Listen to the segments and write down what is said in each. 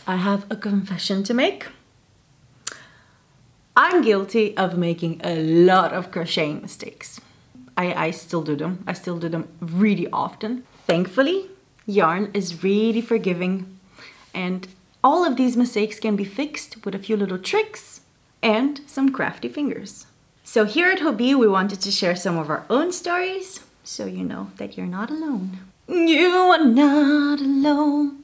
I have a confession to make. I'm guilty of making a lot of crocheting mistakes. I still do them. I still do them really often. Thankfully, yarn is really forgiving, and all of these mistakes can be fixed with a few little tricks and some crafty fingers. So here at Hobbii, we wanted to share some of our own stories, so you know that you're not alone. You are not alone.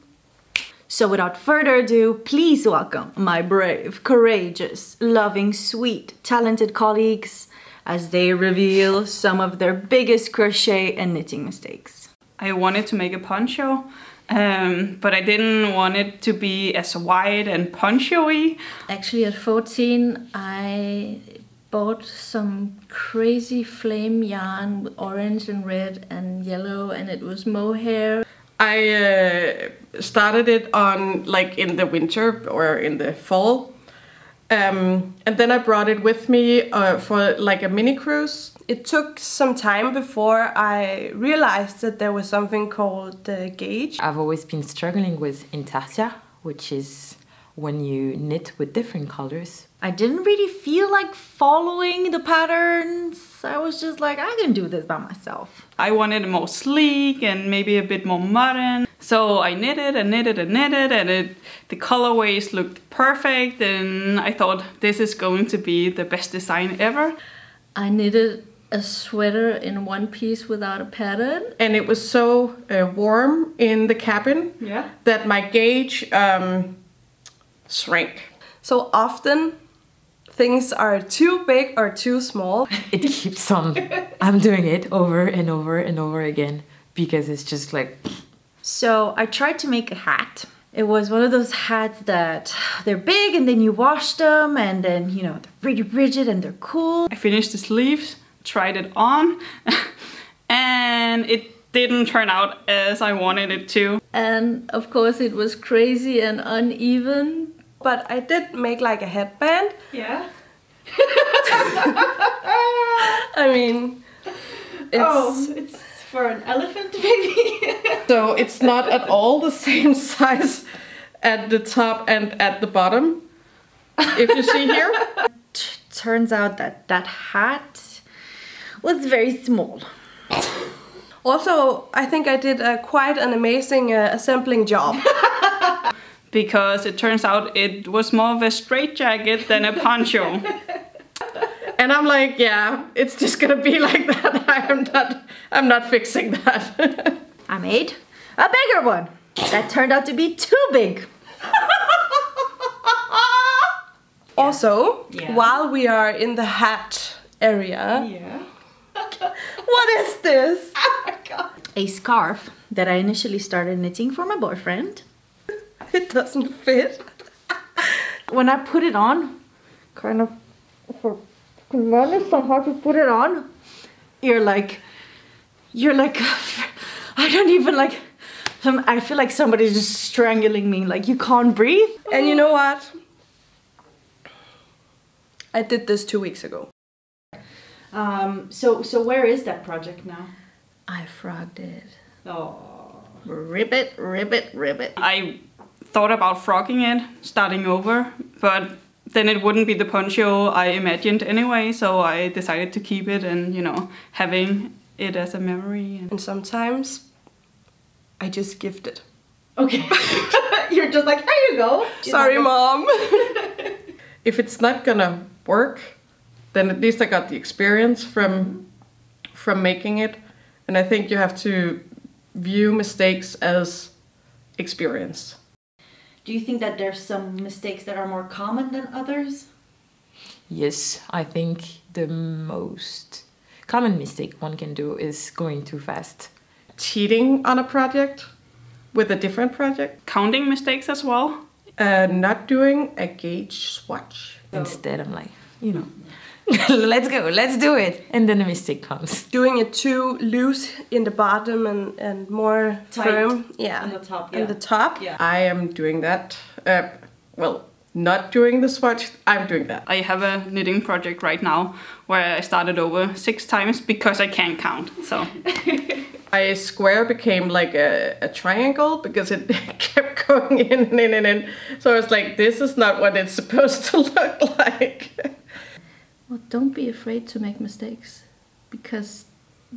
So without further ado, please welcome my brave, courageous, loving, sweet, talented colleagues as they reveal some of their biggest crochet and knitting mistakes. I wanted to make a poncho, but I didn't want it to be as wide and poncho-y. Actually, at 14, I bought some crazy flame yarn with orange and red and yellow, and it was mohair. I started it on like in the winter or in the fall, and then I brought it with me for like a mini cruise. It took some time before I realized that there was something called the gauge. I've always been struggling with intarsia, which is when you knit with different colors. I didn't really feel like following the patterns. I was just like, I can do this by myself. I wanted it more sleek and maybe a bit more modern. So I knitted and knitted and knitted, and the colorways looked perfect, and I thought this is going to be the best design ever. I knitted a sweater in one piece without a pattern. And it was so warm in the cabin that my gauge shrank. So often things are too big or too small. It keeps on. I'm doing it over and over and over again because it's just like... So I tried to make a hat. It was one of those hats that they're big and then you wash them and then, you know, they're really rigid and they're cool. I finished the sleeves, tried it on, and it didn't turn out as I wanted it to. And of course it was crazy and uneven. But I did make like a headband. Yeah. I mean, it's for an elephant maybe. So it's not at all the same size at the top and at the bottom, if you see here. Turns out that that hat was very small. Also, I think I did quite an amazing assembling job. Because it turns out it was more of a straitjacket than a poncho. And I'm like, yeah, it's just gonna be like that. I'm not fixing that. I made a bigger one that turned out to be too big. Also, while we are in the hat area, what is this? Oh my God. A scarf that I initially started knitting for my boyfriend. It doesn't fit. When I put it on, kind of for manage somehow to put it on, you're like, I don't even like, I feel like somebody's just strangling me, like you can't breathe. And you know what? I did this 2 weeks ago. So where is that project now? I frogged it. Oh. Ribbit, ribbit, ribbit. I thought about frogging it, starting over, but then it wouldn't be the poncho I imagined anyway, so I decided to keep it and, you know, having it as a memory. And sometimes I just gift it. Okay. You're just like, here you go. Sorry, Mom. If it's not gonna work, then at least I got the experience from making it. And I think you have to view mistakes as experience. Do you think that there's some mistakes that are more common than others? Yes, I think the most common mistake one can do is going too fast. Cheating on a project with a different project. Counting mistakes as well. Not doing a gauge swatch. Instead, I'm like, you know, let's go, let's do it. And then a mistake comes. Doing it too loose in the bottom and more tight firm. Yeah. on the top. On the top. Yeah. I am doing that. Well, not doing the swatch, I'm doing that. I have a knitting project right now where I started over 6 times because I can't count, so. My square became like a triangle because it kept going in and in and in. So I was like, this is not what it's supposed to look like. Well, don't be afraid to make mistakes, because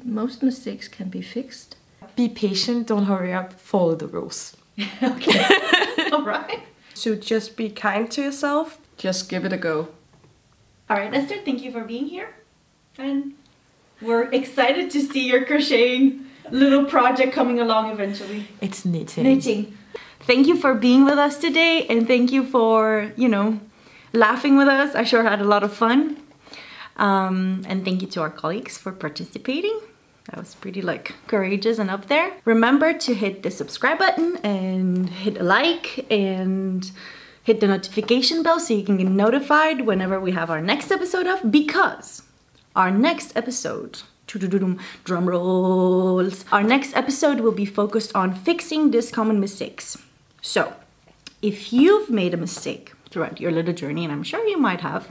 most mistakes can be fixed. Be patient, don't hurry up, follow the rules. Okay. All right. So just be kind to yourself. Just give it a go. All right, Esther, thank you for being here. And we're excited to see your crocheting little project coming along eventually. It's knitting. Knitting. Thank you for being with us today, and thank you for, you know, laughing with us. I sure had a lot of fun. And thank you to our colleagues for participating. That was pretty like courageous and up there. Remember to hit the subscribe button and hit a like and hit the notification bell so you can get notified whenever we have our next episode up, because our next episode, drum rolls, our next episode will be focused on fixing these common mistakes. So if you've made a mistake throughout your little journey, and I'm sure you might have,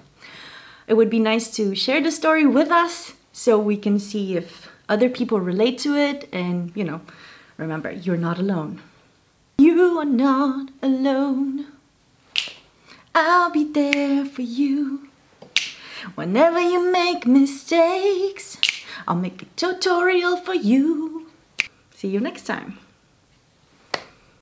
it would be nice to share the story with us so we can see if other people relate to it. And, you know, remember, you're not alone. You are not alone. I'll be there for you. Whenever you make mistakes, I'll make a tutorial for you. See you next time.